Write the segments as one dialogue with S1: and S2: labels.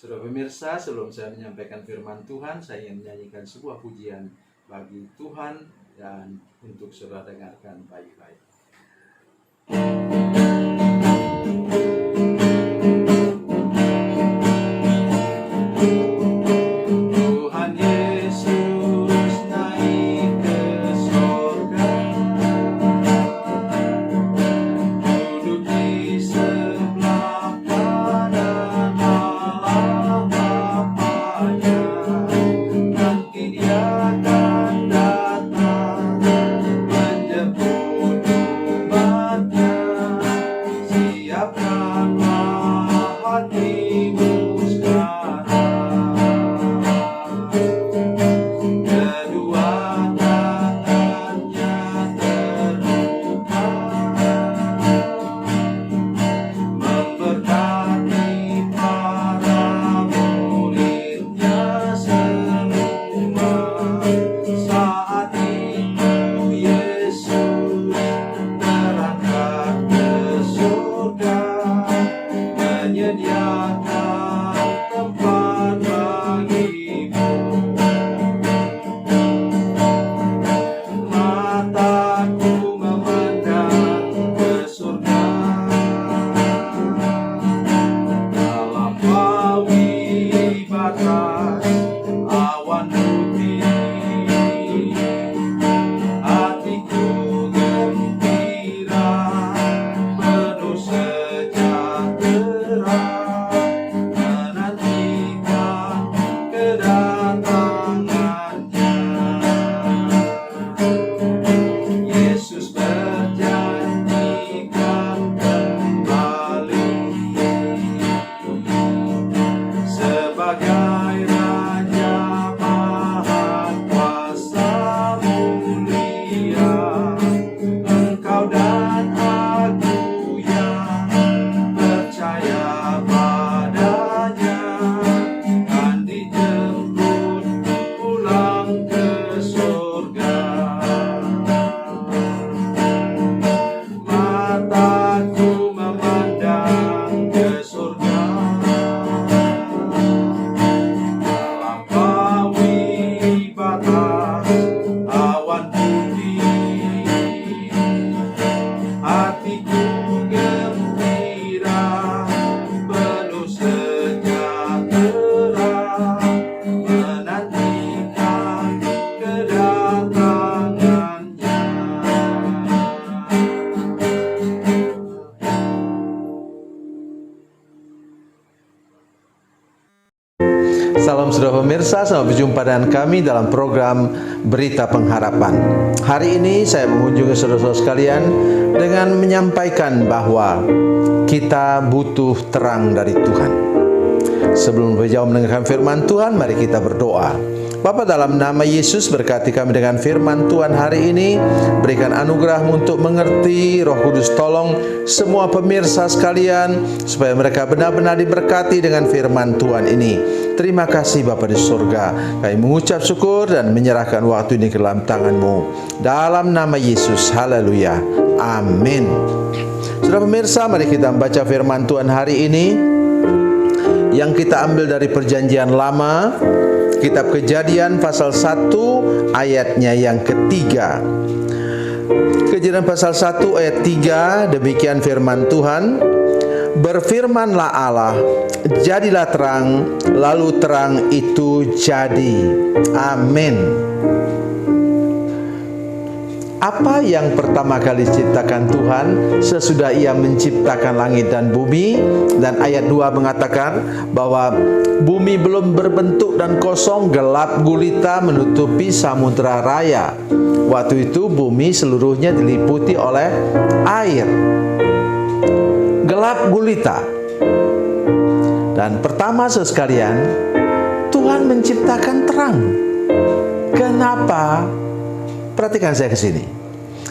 S1: Saudara pemirsa, sebelum saya menyampaikan firman Tuhan, saya ingin menyanyikan sebuah pujian bagi Tuhan dan untuk saudara dengarkan baik-baik.
S2: Salam saudara pemirsa, selamat berjumpa dengan kami dalam program Berita Pengharapan. Hari ini saya mengunjungi saudara-saudara sekalian dengan menyampaikan bahwa kita butuh terang dari Tuhan. Sebelum berjauh mendengarkan firman Tuhan, mari kita berdoa. Bapa, dalam nama Yesus, berkati kami dengan firman Tuhan hari ini. Berikan anugerah-Mu untuk mengerti. Roh Kudus, tolong semua pemirsa sekalian supaya mereka benar-benar diberkati dengan firman Tuhan ini. Terima kasih Bapa di surga. Kami mengucap syukur dan menyerahkan waktu ini ke dalam tangan-Mu. Dalam nama Yesus, haleluya, amin. Saudara pemirsa, mari kita membaca firman Tuhan hari ini yang kita ambil dari Perjanjian Lama, Kitab Kejadian pasal 1 ayatnya yang ketiga. Kejadian pasal 1 ayat 3, demikian firman Tuhan. Berfirmanlah Allah, jadilah terang, lalu terang itu jadi. Amin. Apa yang pertama kali diciptakan Tuhan sesudah Ia menciptakan langit dan bumi? Dan ayat 2 mengatakan bahwa bumi belum berbentuk dan kosong, gelap gulita menutupi samudera raya. Waktu itu bumi seluruhnya diliputi oleh air. Gelap gulita. Dan pertama sekalian, Tuhan menciptakan terang. Kenapa? Perhatikan saya ke sini.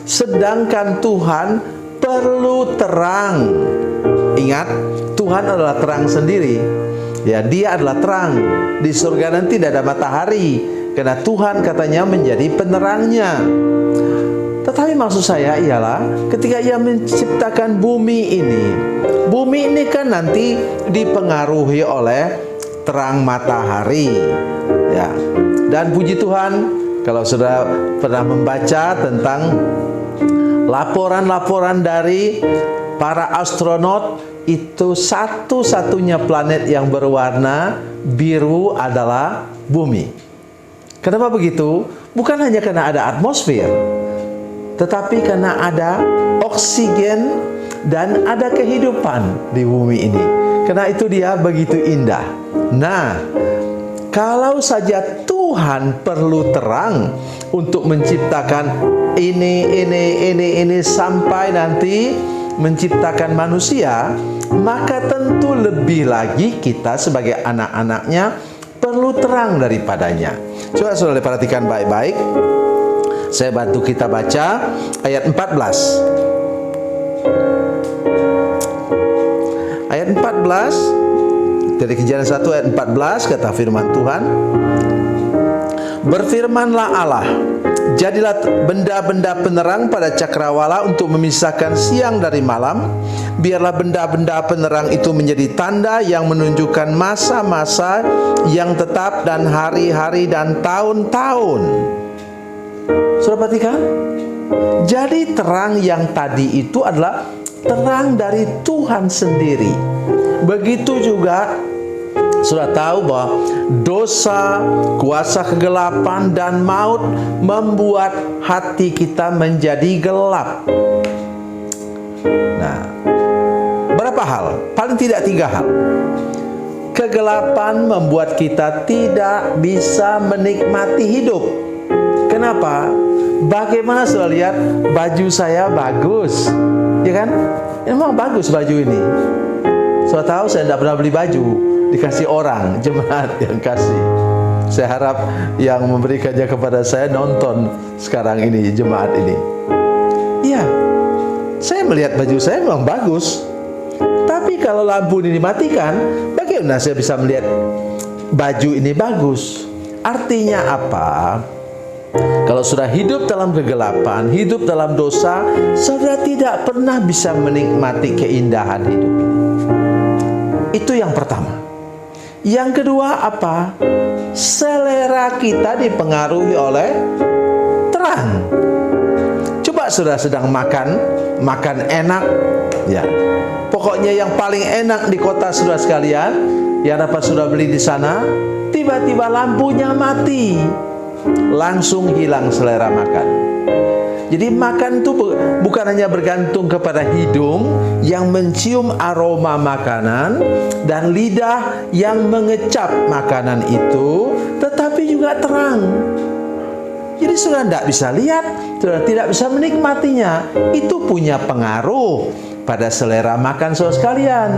S2: Sedangkan Tuhan perlu terang. Ingat, Tuhan adalah terang sendiri. Ya, Dia adalah terang. Di surga nanti tidak ada matahari, karena Tuhan katanya menjadi penerangnya. Tetapi maksud saya ialah ketika Ia menciptakan bumi ini kan nanti dipengaruhi oleh terang matahari. Ya. Dan puji Tuhan, kalau sudah pernah membaca tentang laporan-laporan dari para astronot, itu satu-satunya planet yang berwarna biru adalah bumi. Kenapa begitu? Bukan hanya karena ada atmosfer, tetapi karena ada oksigen dan ada kehidupan di bumi ini. Karena itu dia begitu indah. Nah, kalau saja Tuhan perlu terang untuk menciptakan ini sampai nanti menciptakan manusia, maka tentu lebih lagi kita sebagai anak-anaknya perlu terang daripadanya. Coba saudara perhatikan baik-baik. Saya bantu kita baca ayat 14. Ayat 14 dari Kejadian 1 ayat 14, kata firman Tuhan, berfirmanlah Allah, jadilah benda-benda penerang pada cakrawala untuk memisahkan siang dari malam. Biarlah benda-benda penerang itu menjadi tanda yang menunjukkan masa-masa yang tetap dan hari-hari dan tahun-tahun. Sudah perhatikan? Jadi terang yang tadi itu adalah terang dari Tuhan sendiri. Begitu juga sudah tahu bahwa dosa, kuasa kegelapan dan maut membuat hati kita menjadi gelap. Nah, berapa hal? Paling tidak 3 hal. Kegelapan membuat kita tidak bisa menikmati hidup. Kenapa? Bagaimana sudah lihat baju saya bagus, ya kan? Memang bagus baju ini. Sudah tahu saya tidak pernah beli baju, dikasih orang, jemaat yang kasih. Saya harap yang memberikannya kepada saya nonton sekarang ini, jemaat ini. Iya, saya melihat baju saya memang bagus. Tapi kalau lampu ini dimatikan, bagaimana saya bisa melihat baju ini bagus? Artinya apa? Kalau sudah hidup dalam kegelapan, hidup dalam dosa, saudara tidak pernah bisa menikmati keindahan hidup ini. Itu yang pertama. Yang kedua apa? Selera kita dipengaruhi oleh terang. Coba saudara sedang makan enak, ya. Pokoknya yang paling enak di kota saudara sekalian, yang dapat saudara beli di sana, tiba-tiba lampunya mati. Langsung hilang selera makan. Jadi makan itu bukan hanya bergantung kepada hidung yang mencium aroma makanan dan lidah yang mengecap makanan itu, tetapi juga terang. Jadi saudara tidak bisa lihat, saudara tidak bisa menikmatinya. Itu punya pengaruh pada selera makan saudara sekalian.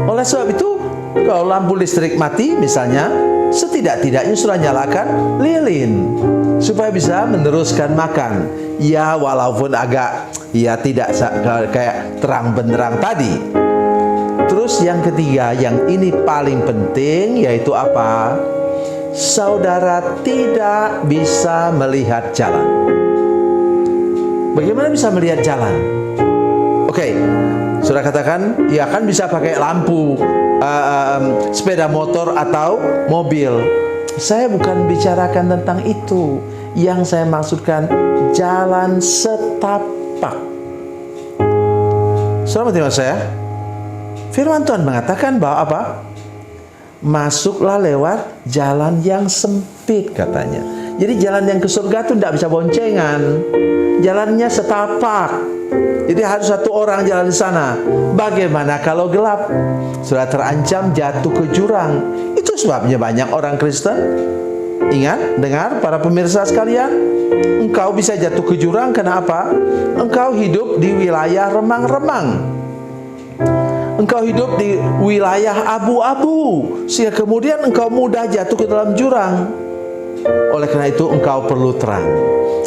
S2: Oleh sebab itu, kalau lampu listrik mati misalnya, setidak-tidaknya sudah nyalakan lilin supaya bisa meneruskan makan. Ya walaupun agak tidak kayak terang benderang tadi. Terus yang ketiga, yang ini paling penting, yaitu apa? Saudara tidak bisa melihat jalan. Bagaimana bisa melihat jalan? Oke, saudara katakan, ya kan bisa pakai lampu sepeda motor atau mobil. Saya bukan bicarakan tentang itu. Yang saya maksudkan jalan setapak. Saudara mengerti saya? Firman Tuhan mengatakan bahwa apa? Masuklah lewat jalan yang sempit, katanya. Jadi jalan yang ke surga itu tidak bisa boncengan. Jalannya setapak. Jadi harus satu orang jalan di sana. Bagaimana kalau gelap? Sudah terancam jatuh ke jurang. Itu sebabnya banyak orang Kristen. Ingat, dengar para pemirsa sekalian, engkau bisa jatuh ke jurang karena apa? Engkau hidup di wilayah remang-remang. Engkau hidup di wilayah abu-abu, sehingga kemudian engkau mudah jatuh ke dalam jurang. Oleh karena itu engkau perlu terang.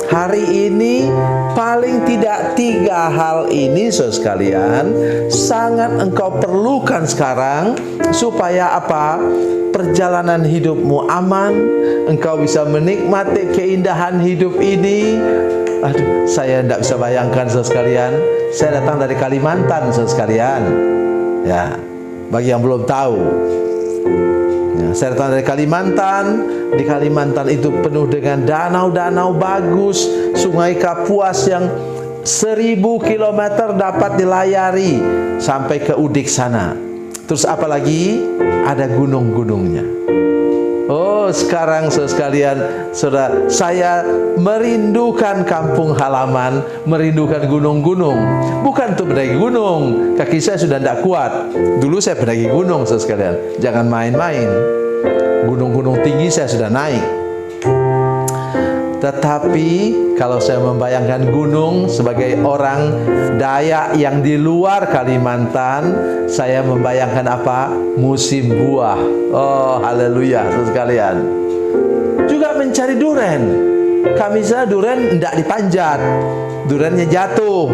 S2: Hari ini paling tidak 3 hal ini saudara sekalian sangat engkau perlukan sekarang, supaya apa? Perjalanan hidupmu aman, engkau bisa menikmati keindahan hidup ini. Aduh, saya tidak bisa bayangkan saudara sekalian. Saya datang dari Kalimantan saudara sekalian. Ya, bagi yang belum tahu, Ya, saya datang dari Kalimantan. Di Kalimantan itu penuh dengan danau-danau bagus, Sungai Kapuas yang 1000 kilometer dapat dilayari sampai ke Udik sana. Terus apalagi ada gunung-gunungnya. Oh, sekarang saudara sekalian, saudara, saya merindukan kampung halaman, merindukan gunung-gunung. Bukan untuk mendaki gunung, kaki saya sudah tidak kuat. Dulu saya pendaki gunung, saudara sekalian. Jangan main-main. Gunung-gunung tinggi saya sudah naik. Tetapi kalau saya membayangkan gunung sebagai orang Dayak yang di luar Kalimantan, saya membayangkan apa? Musim buah. Oh, haleluya, saudara sekalian. Juga mencari duren. Kami sana duren tidak dipanjat, durennya jatuh.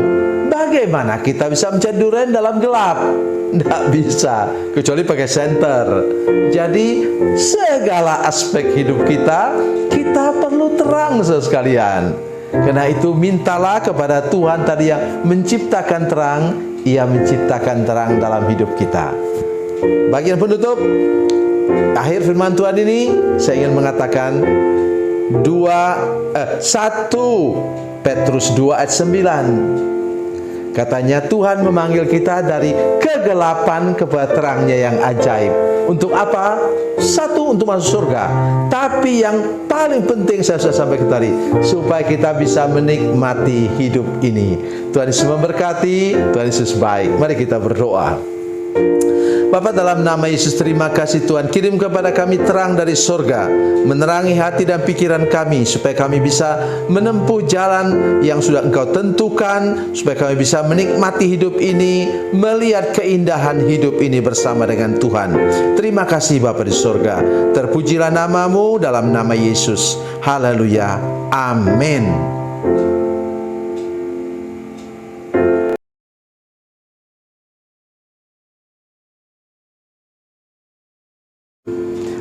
S2: Bagaimana kita bisa mencari duren dalam gelap? Tidak bisa, kecuali pakai senter. Jadi segala aspek hidup kita perlu terang, saudara sekalian. Karena itu mintalah kepada Tuhan tadi yang menciptakan terang. Ia menciptakan terang dalam hidup kita. Bagian penutup akhir firman Tuhan ini, saya ingin mengatakan 1 Petrus 2 ayat 9. Katanya Tuhan memanggil kita dari kegelapan kepada terangnya yang ajaib. Untuk apa? Satu, untuk masuk surga. Tapi yang paling penting saya sudah sampaikan tadi, supaya kita bisa menikmati hidup ini. Tuhan Yesus memberkati, Tuhan Yesus baik. Mari kita berdoa. Bapa, dalam nama Yesus, terima kasih Tuhan, kirim kepada kami terang dari surga, menerangi hati dan pikiran kami, supaya kami bisa menempuh jalan yang sudah Engkau tentukan, supaya kami bisa menikmati hidup ini, melihat keindahan hidup ini bersama dengan Tuhan. Terima kasih Bapa di surga, terpujilah namamu dalam nama Yesus. Haleluya, amin.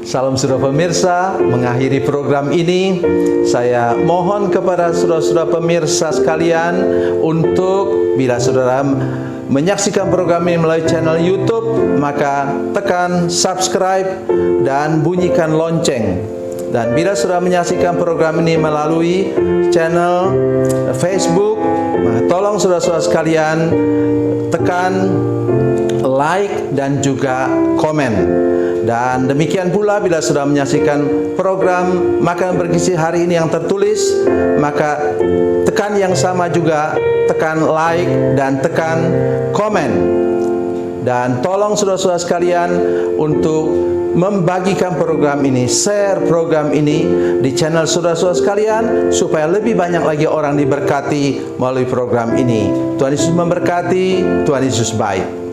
S2: Salam saudara pemirsa, mengakhiri program ini saya mohon kepada saudara-saudara pemirsa sekalian untuk bila saudara menyaksikan program ini melalui channel YouTube, maka tekan subscribe dan bunyikan lonceng. Dan bila saudara menyaksikan program ini melalui channel Facebook, maka tolong saudara-saudara sekalian tekan like dan juga komen. Dan demikian pula bila sudah menyaksikan program Makan Bergizi hari ini yang tertulis, maka tekan yang sama juga, tekan like dan tekan komen. Dan tolong saudara-saudara sekalian untuk membagikan program ini, share program ini di channel saudara-saudara sekalian, supaya lebih banyak lagi orang diberkati melalui program ini. Tuhan Yesus memberkati, Tuhan Yesus baik.